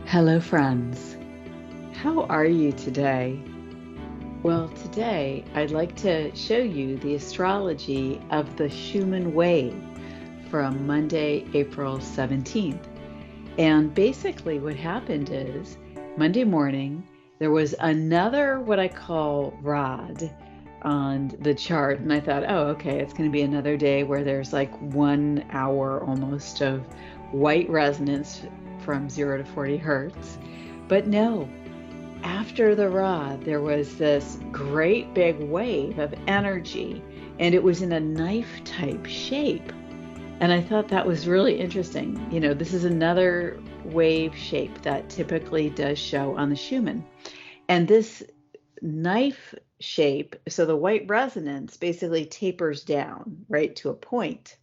Hello, friends. How are you today? Well, today I'd like to show you the astrology of the Schumann wave from Monday, April 17th. And basically, what happened is Monday morning, there was another what I call rod on the chart. And I thought, oh, okay, it's going to be another day where there's like 1 hour almost of white resonance from 0 to 40 hertz. But no, after the rod, there was this great big wave of energy, and it was in a knife type shape. And I thought that was really interesting. You know, this is another wave shape that typically does show on the Schumann. And this knife shape, so the white resonance basically tapers down, right, to a point,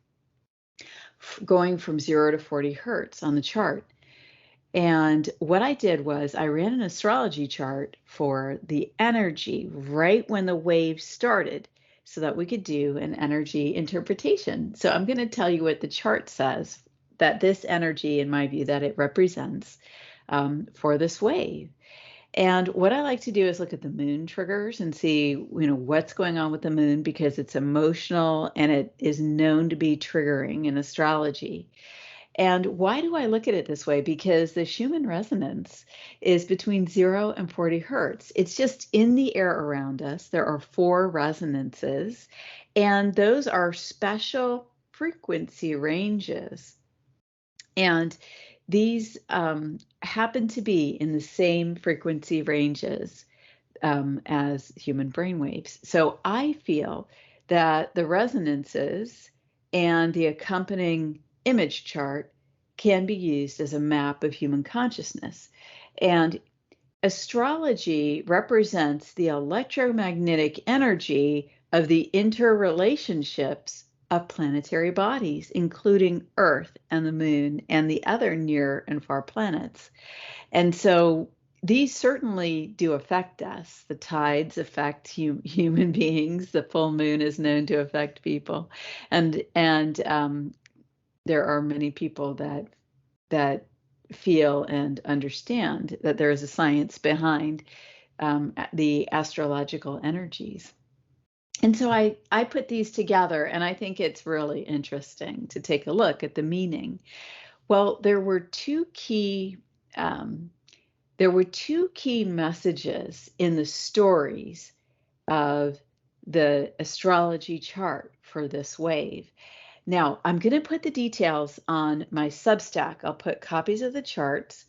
going from 0 to 40 hertz on the chart. And what I did was I ran an astrology chart for the energy right when the wave started so that we could do an energy interpretation. So I'm going to tell you what the chart says, that this energy, in my view, that it represents for this wave. And what I like to do is look at the moon triggers and see, what's going on with the moon, because it's emotional and it is known to be triggering in astrology. And why do I look at it this way? Because the Schumann resonance is between 0 and 40 hertz. It's just in the air around us. There are 4 resonances, and those are special frequency ranges. And these happen to be in the same frequency ranges as human brainwaves. So I feel that the resonances and the accompanying image chart can be used as a map of human consciousness. And astrology represents the electromagnetic energy of the interrelationships of planetary bodies, including Earth and the Moon and the other near and far planets. And so these certainly do affect us. The tides affect human beings. The full moon is known to affect people, and there are many people that feel and understand that there is a science behind the astrological energies. And so I put these together, and I think it's really interesting to take a look at the meaning. Well, there were two key messages in the stories of the astrology chart for this wave. Now, I'm going to put the details on my Substack. I'll put copies of the charts.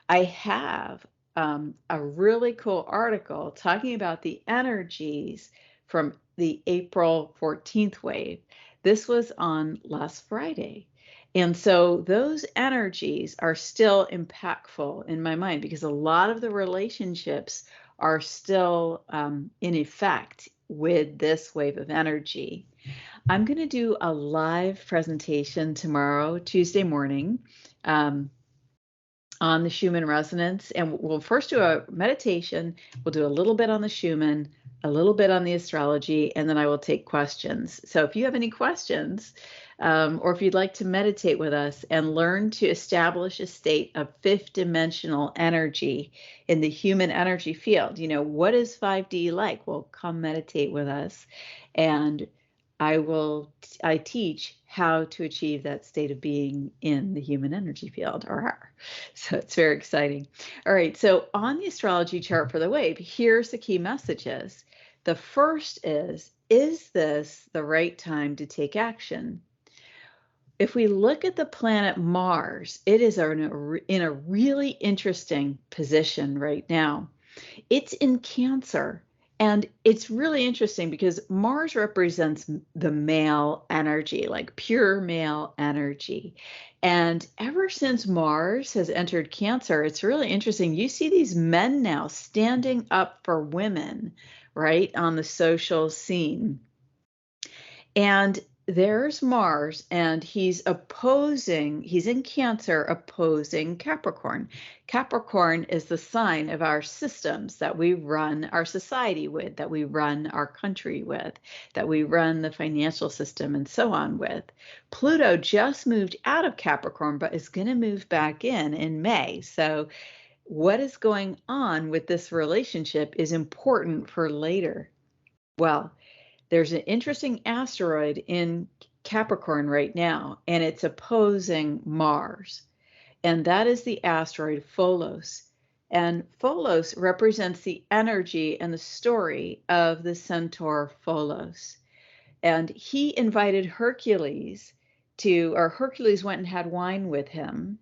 I have a really cool article talking about the energies from the April 14th wave. This was on last Friday. And so those energies are still impactful in my mind because a lot of the relationships are still in effect with this wave of energy. I'm going to do a live presentation tomorrow, Tuesday morning, on the Schumann resonance. And we'll first do a meditation. We'll do a little bit on the Schumann, a little bit on the astrology, and then I will take questions. So if you have any questions, or if you'd like to meditate with us and learn to establish a state of fifth dimensional energy in the human energy field, what is 5D like? Well, come meditate with us, and I teach how to achieve that state of being in the human energy field, so it's very exciting. All right, so on the astrology chart for the wave, here's the key messages. The first is this the right time to take action? If we look at the planet Mars, it is in a really interesting position right now. It's in Cancer. And it's really interesting because Mars represents the male energy, like pure male energy. And ever since Mars has entered Cancer, it's really interesting. You see these men now standing up for women, right, on the social scene. And there's Mars, and he's in Cancer opposing Capricorn. Capricorn is the sign of our systems that we run our society with, that we run our country with, that we run the financial system and so on with. Pluto just moved out of Capricorn, but is going to move back in May. So what is going on with this relationship is important for later. Well, there's an interesting asteroid in Capricorn right now, and it's opposing Mars. And that is the asteroid Follows. And Follows represents the energy and the story of the centaur Follows. And he invited Hercules or Hercules went and had wine with him.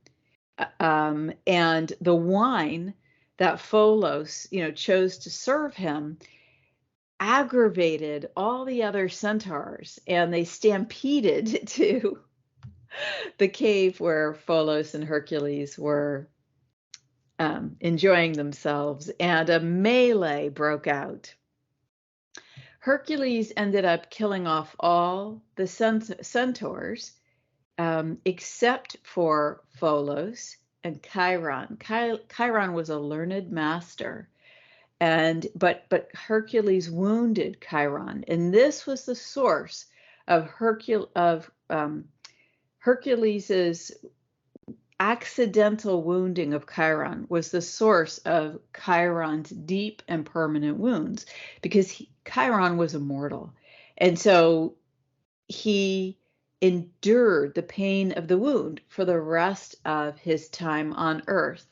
And the wine that Follows, chose to serve him aggravated all the other centaurs, and they stampeded to the cave where Follows and Hercules were enjoying themselves, and a melee broke out. Hercules ended up killing off all the centaurs except for Follows and Chiron. Chiron was a learned master, but Hercules wounded Chiron, and this was the source of Hercules's accidental wounding of Chiron was the source of Chiron's deep and permanent wounds, because Chiron was immortal. And so he endured the pain of the wound for the rest of his time on Earth,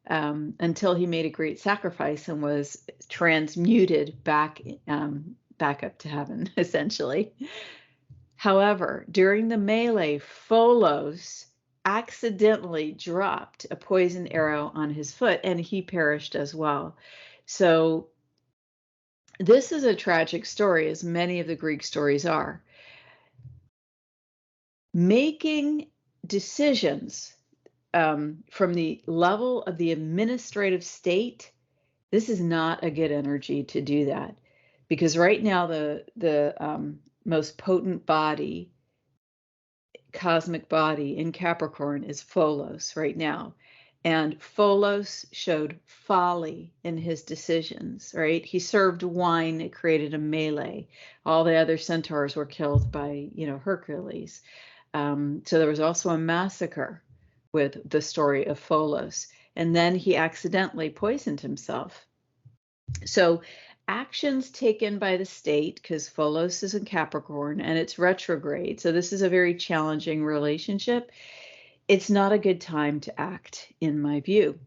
until he made a great sacrifice and was transmuted back up to heaven, essentially. However, during the melee, Follows accidentally dropped a poison arrow on his foot, and he perished as well. So this is a tragic story, as many of the Greek stories are. Making decisions from the level of the administrative state, this is not a good energy to do that, because right now the most potent body, cosmic body in Capricorn is Follows right now. And Follows showed folly in his decisions, right? He served wine, it created a melee. All the other centaurs were killed by, Hercules. So there was also a massacre with the story of Follows. And then he accidentally poisoned himself. So actions taken by the state, because Follows is in Capricorn and it's retrograde, so this is a very challenging relationship. It's not a good time to act, in my view.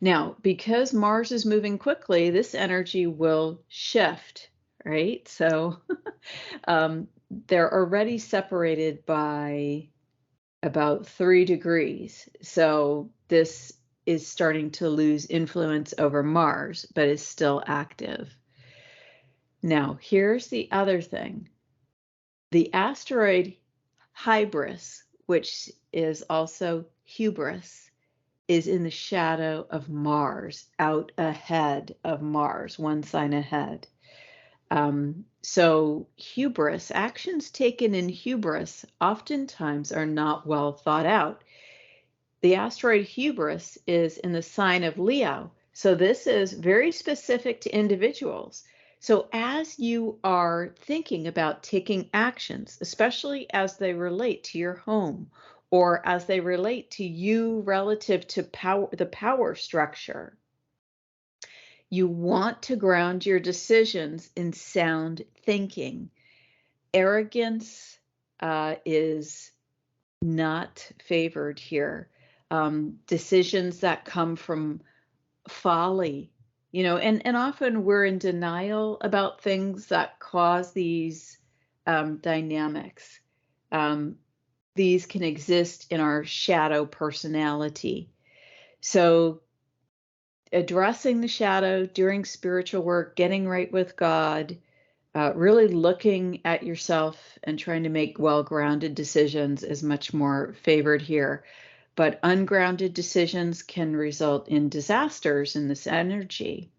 Now, because Mars is moving quickly, this energy will shift, right? So they're already separated by about 3 degrees. So this is starting to lose influence over Mars, but is still active. Now, here's the other thing. The asteroid hubris, which is also hubris, is in the shadow of Mars, out ahead of Mars, one sign ahead. So hubris, actions taken in hubris, oftentimes are not well thought out. The asteroid hubris is in the sign of Leo. So this is very specific to individuals. So as you are thinking about taking actions, especially as they relate to your home, or as they relate to you relative to the power structure, you want to ground your decisions in sound thinking. Arrogance is not favored here. Decisions that come from folly, and often we're in denial about things that cause these dynamics. These can exist in our shadow personality. So addressing the shadow, doing spiritual work, getting right with God, really looking at yourself and trying to make well-grounded decisions is much more favored here. But ungrounded decisions can result in disasters in this energy.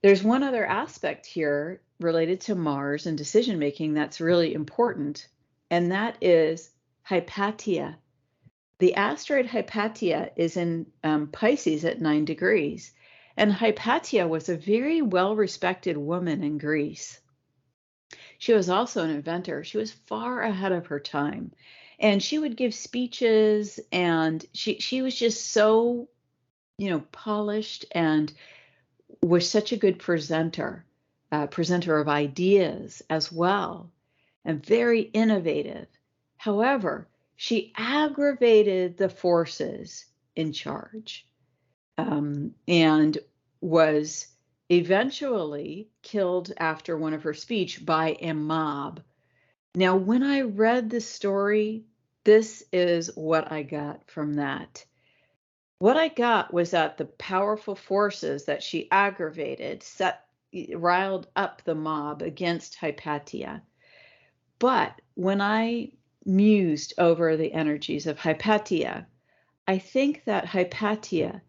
There's one other aspect here related to Mars and decision-making that's really important, and that is Hypatia. The asteroid Hypatia is in Pisces at 9 degrees, and Hypatia was a very well-respected woman in Greece. She was also an inventor. She was far ahead of her time. And she would give speeches, and she was just so, polished, and was such a good presenter, presenter of ideas as well, and very innovative. However, she aggravated the forces in charge, and was eventually killed after one of her speech by a mob. Now, when I read the story, this is what I got from that. What I got was that the powerful forces that she aggravated riled up the mob against Hypatia. But when I mused over the energies of Hypatia, I think that Hypatia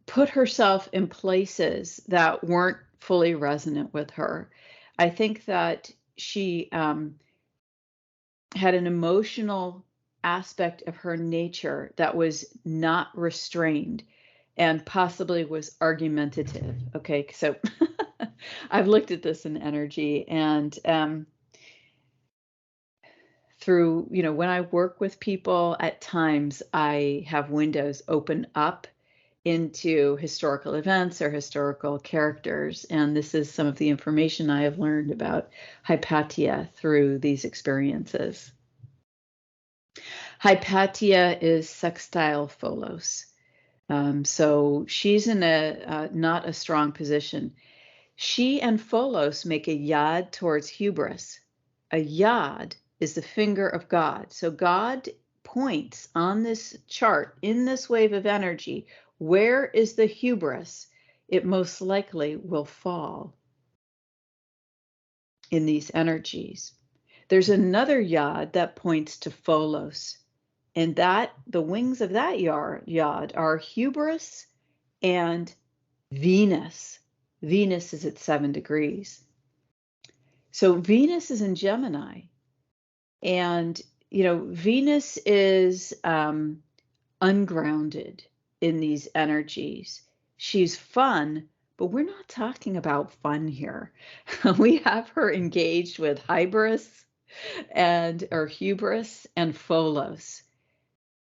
put herself in places that weren't fully resonant with her. I think that she had an emotional aspect of her nature that was not restrained, and possibly was argumentative. Okay, so I've looked at this in energy, and through, when I work with people, at times I have windows open up into historical events or historical characters. And this is some of the information I have learned about Hypatia through these experiences. Hypatia is sextile Pholos. So she's in a not a strong position. She and Pholos make a yod towards hubris. A yod is the finger of God. So God points on this chart, in this wave of energy, where is the hubris? It most likely will fall in these energies. There's another yod that points to Pholos, and that the wings of that yod are hubris and Venus. Venus is at 7 degrees. So Venus is in Gemini, and Venus is ungrounded in these energies. She's fun, but we're not talking about fun here. We have her engaged with hubris and Pholos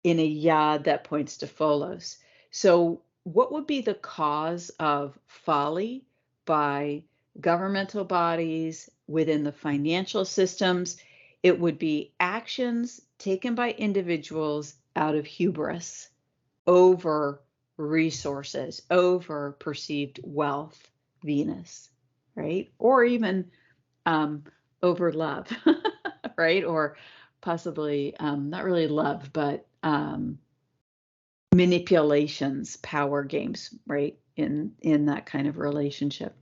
in a yod that points to Pholos. So what would be the cause of folly by governmental bodies, within the financial systems? It would be actions taken by individuals out of hubris over resources, over perceived wealth, Venus, right? Or even over love, right? Or possibly not really love, but manipulations, power games, right? In that kind of relationship.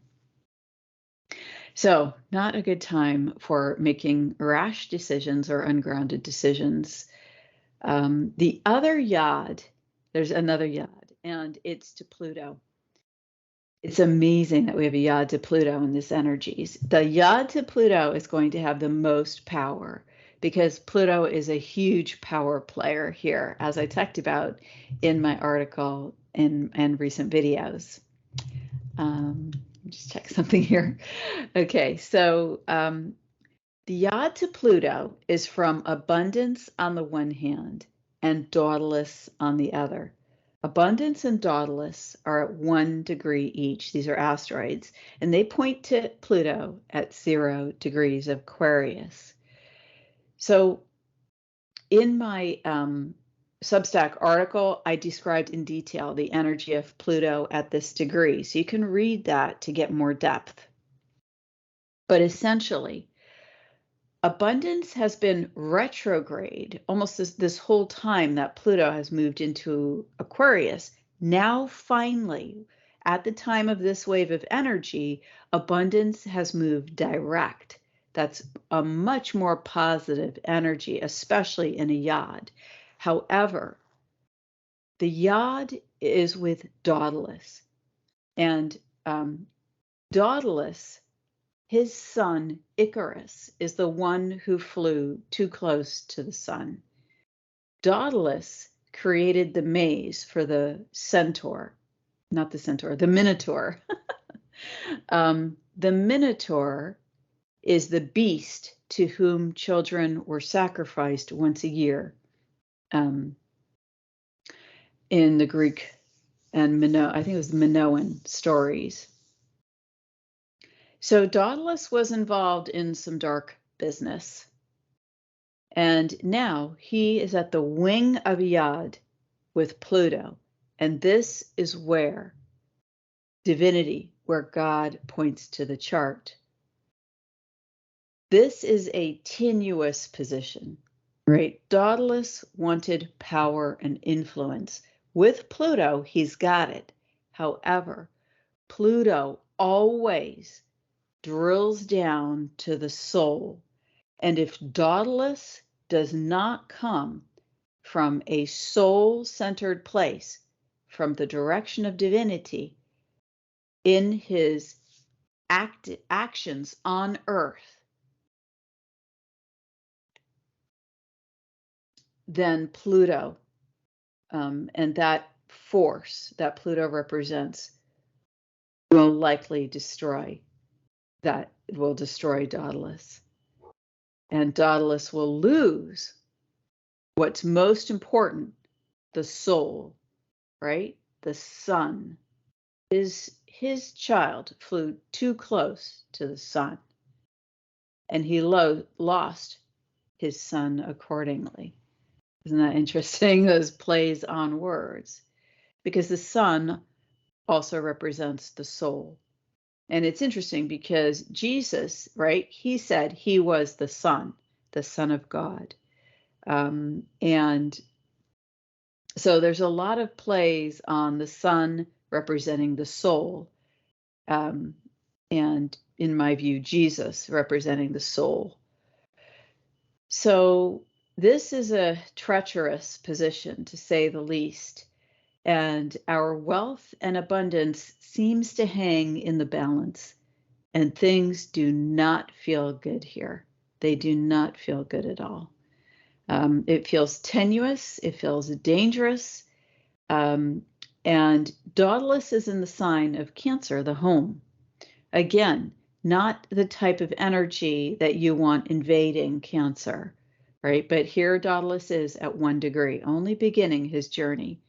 So not a good time for making rash decisions or ungrounded decisions. The other yod, there's another yod, and it's to Pluto. It's amazing that we have a yod to Pluto in this energies. The yod to Pluto is going to have the most power, because Pluto is a huge power player here, as I talked about in my article and recent videos. Just check something here. Okay, so the yod to Pluto is from abundance on the one hand and Daedalus on the other. Abundance and Daedalus are at 1 degree each. These are asteroids, and they point to Pluto at 0 degrees of Aquarius. So in my Substack article, I described in detail the energy of Pluto at this degree. So you can read that to get more depth. But essentially, abundance has been retrograde almost this whole time that Pluto has moved into Aquarius. Now, finally, at the time of this wave of energy, abundance has moved direct. That's a much more positive energy, especially in a yod. However, the yod is with Daedalus, and Daedalus, his son Icarus, is the one who flew too close to the sun. Daedalus created the maze for the centaur, not the centaur, the minotaur. The minotaur is the beast to whom children were sacrificed once a year in the Greek and I think it was the Minoan stories. So Daedalus was involved in some dark business. And now he is at the wing of Iyad with Pluto. And this is where divinity, where God points to the chart. This is a tenuous position, right? Daedalus wanted power and influence. With Pluto, he's got it. However, Pluto always drills down to the soul. And if Daedalus does not come from a soul-centered place, from the direction of divinity, in his actions on Earth, then Pluto and that force that Pluto represents will likely destroy Daedalus. And Daedalus will lose what's most important, the soul, right? The sun. His child flew too close to the sun, and he lost his son accordingly. Isn't that interesting? Those plays on words, because the sun also represents the soul. And it's interesting because Jesus, right, he said he was the Son of God. And so there's a lot of plays on the sun representing the soul. And in my view, Jesus representing the soul. So this is a treacherous position, to say the least. And our wealth and abundance seems to hang in the balance, and things do not feel good here. They do not feel good at all. It feels tenuous, it feels dangerous, and Daedalus is in the sign of Cancer, the home. Again, not the type of energy that you want invading Cancer, right? But here Daedalus is at 1 degree, only beginning his journey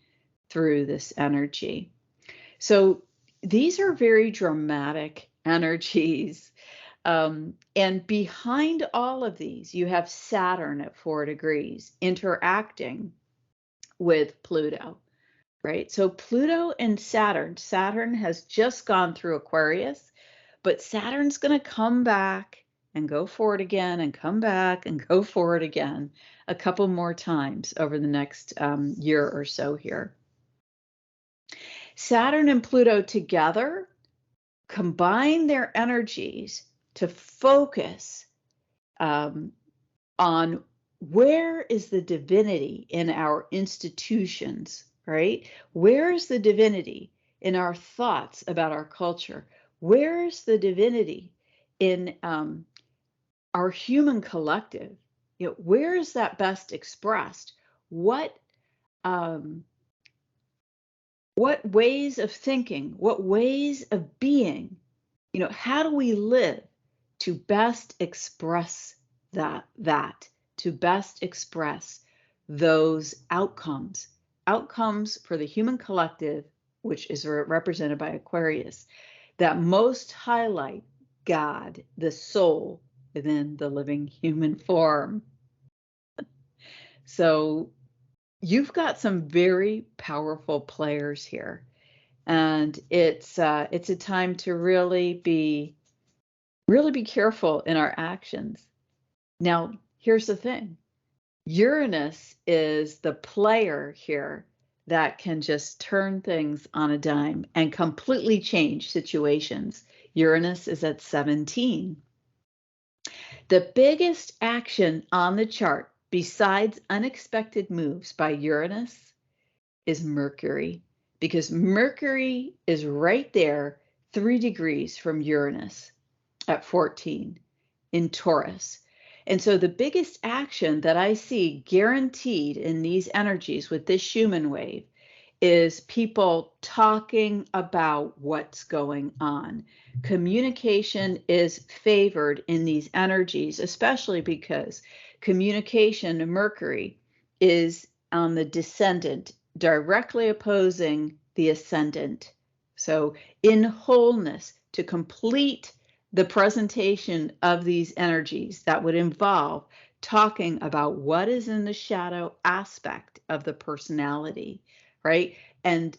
through this energy. So these are very dramatic energies. And behind all of these, you have Saturn at 4 degrees interacting with Pluto, right? So Pluto and Saturn has just gone through Aquarius, but Saturn's going to come back and go forward again and come back and go forward again a couple more times over the next year or so here. Saturn and Pluto together combine their energies to focus on where is the divinity in our institutions, right? Where is the divinity in our thoughts about our culture? Where is the divinity in our human collective? You know, where is that best expressed? What ways of thinking, what ways of being, you know, how do we live to best express to best express those outcomes for the human collective, which is represented by Aquarius, that most highlight God, the soul within the living human form. So you've got some very powerful players here, and it's a time to really be careful in our actions. Now, here's the thing. Uranus is the player here that can just turn things on a dime and completely change situations. Uranus is at 17. The biggest action on the chart, besides unexpected moves by Uranus, is Mercury, because Mercury is right there 3 degrees from Uranus at 14 in Taurus. And so the biggest action that I see guaranteed in these energies with this Schumann wave is people talking about what's going on. Communication is favored in these energies, especially because communication, Mercury, is on the descendant, directly opposing the ascendant. So in wholeness, to complete the presentation of these energies, that would involve talking about what is in the shadow aspect of the personality, right? And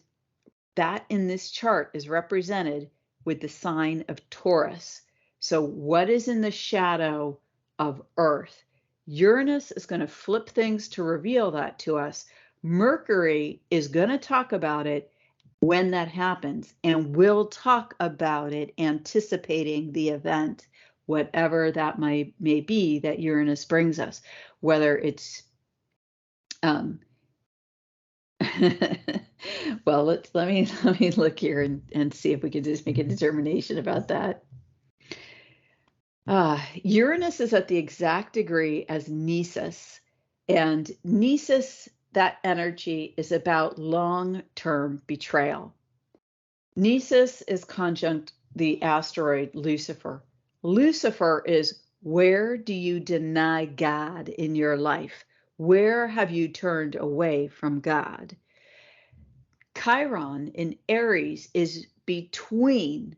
that in this chart is represented with the sign of Taurus. So what is in the shadow of Earth? Uranus is going to flip things to reveal that to us. Mercury is going to talk about it when that happens, and we'll talk about it anticipating the event, whatever that may be that Uranus brings us, whether it's well, let me look here and see if we can just make a determination about that. Uranus is at the exact degree as Nisus, and Nisus, that energy is about long-term betrayal. Nisus is conjunct the asteroid Lucifer. Lucifer is, where do you deny God in your life? Where have you turned away from God? Chiron in Aries is between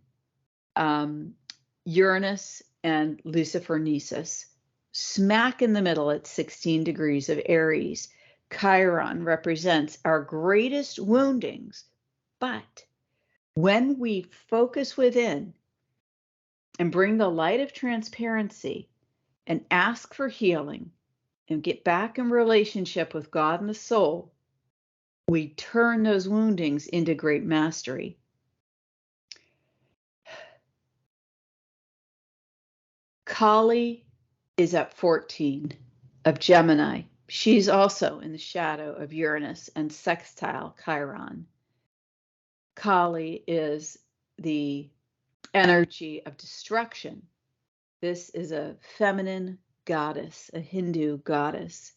Uranus and Lucifer Nisus, smack in the middle at 16 degrees of Aries. Chiron represents our greatest woundings, but when we focus within and bring the light of transparency and ask for healing and get back in relationship with God and the soul, we turn those woundings into great mastery. Kali is at 14 of Gemini. She's also in the shadow of Uranus and sextile Chiron. Kali is the energy of destruction. This is a feminine goddess, a Hindu goddess,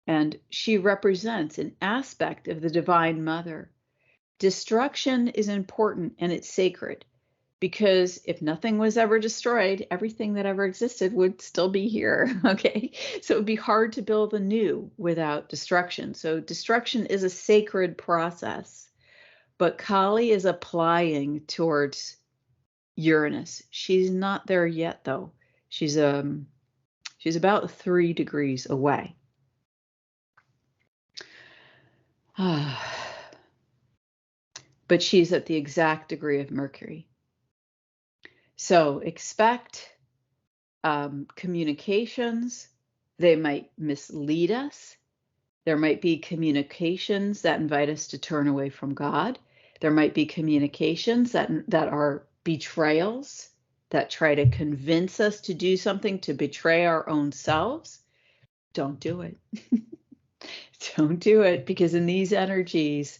and she represents an aspect of the Divine Mother. Destruction is important and it's sacred, because if nothing was ever destroyed, everything that ever existed would still be here, okay? So it would be hard to build anew without destruction. So destruction is a sacred process, but Kali is applying towards Uranus. She's not there yet, though. She's about 3 degrees away. But she's at the exact degree of Mercury. So expect communications. They might mislead us. There might be communications that invite us to turn away from God. There might be communications that are betrayals, that try to convince us to do something, to betray our own selves. Don't do it. Don't do it, because in these energies,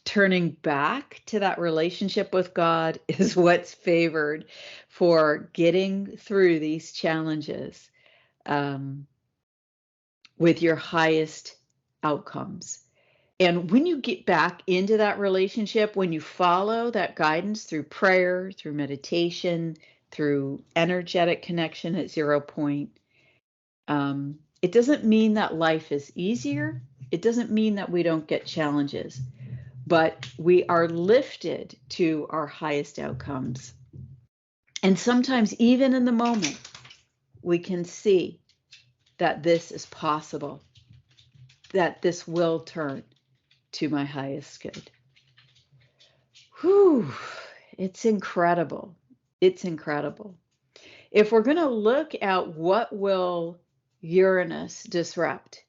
turning back to that relationship with God is what's favored for getting through these challenges with your highest outcomes. And when you get back into that relationship, when you follow that guidance through prayer, through meditation, through energetic connection at 0 point, it doesn't mean that life is easier. It doesn't mean that we don't get challenges, but we are lifted to our highest outcomes. And sometimes even in the moment, we can see that this is possible, that this will turn to my highest good. Whew, it's incredible. It's incredible. If we're going to look at what will Uranus disrupt,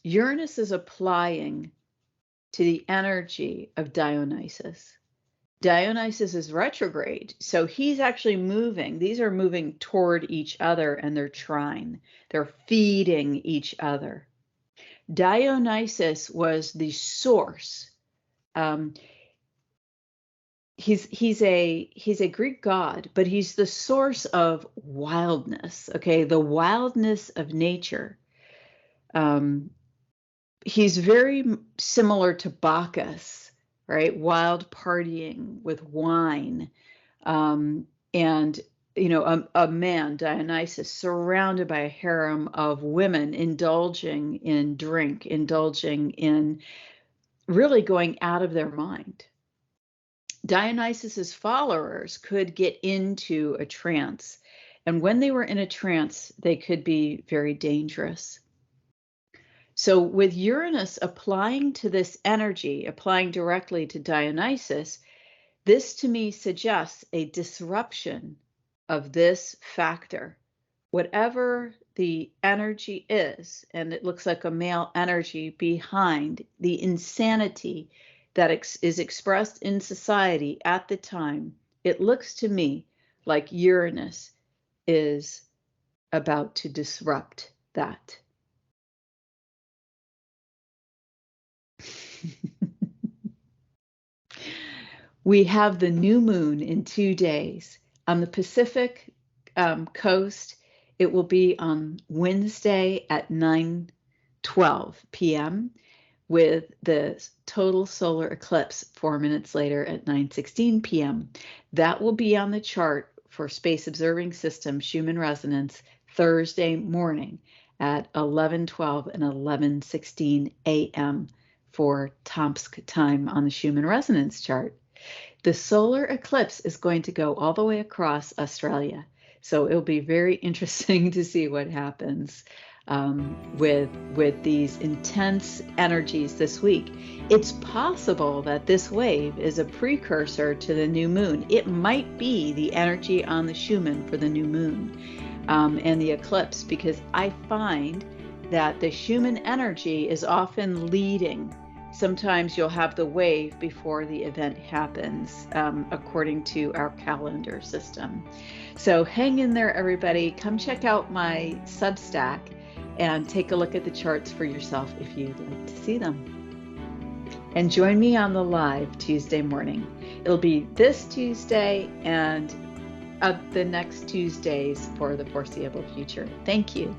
Uranus is applying to the energy of Dionysus. Dionysus is retrograde, so he's actually moving. These are moving toward each other, and they're trine. They're feeding each other. Dionysus was the source. He's a Greek god, but he's the source of wildness. Okay, the wildness of nature. he's very similar to Bacchus, right? Wild partying with wine. And, a man, Dionysus, surrounded by a harem of women, indulging in drink, indulging in really going out of their mind. Dionysus's followers could get into a trance. And when they were in a trance, they could be very dangerous. So with Uranus applying to this energy, applying directly to Dionysus, this to me suggests a disruption of this factor. Whatever the energy is, and it looks like a male energy behind the insanity that is expressed in society at the time, it looks to me like Uranus is about to disrupt that. We have the new moon in 2 days. On the Pacific coast, it will be on Wednesday at 9:12 p.m. with the total solar eclipse 4 minutes later at 9:16 p.m. That will be on the chart for Space Observing System Schumann resonance Thursday morning at 11:12 and 11:16 a.m. for Tomsk time on the Schumann resonance chart. The solar eclipse is going to go all the way across Australia. So it'll be very interesting to see what happens with these intense energies this week. It's possible that this wave is a precursor to the new moon. It might be the energy on the Schumann for the new moon and the eclipse, because I find that the Schumann energy is often leading. Sometimes you'll have the wave before the event happens, according to our calendar system. So hang in there, everybody. Come check out my Substack and take a look at the charts for yourself if you'd like to see them. And join me on the live Tuesday morning. It'll be this Tuesday and the next Tuesdays for the foreseeable future. Thank you.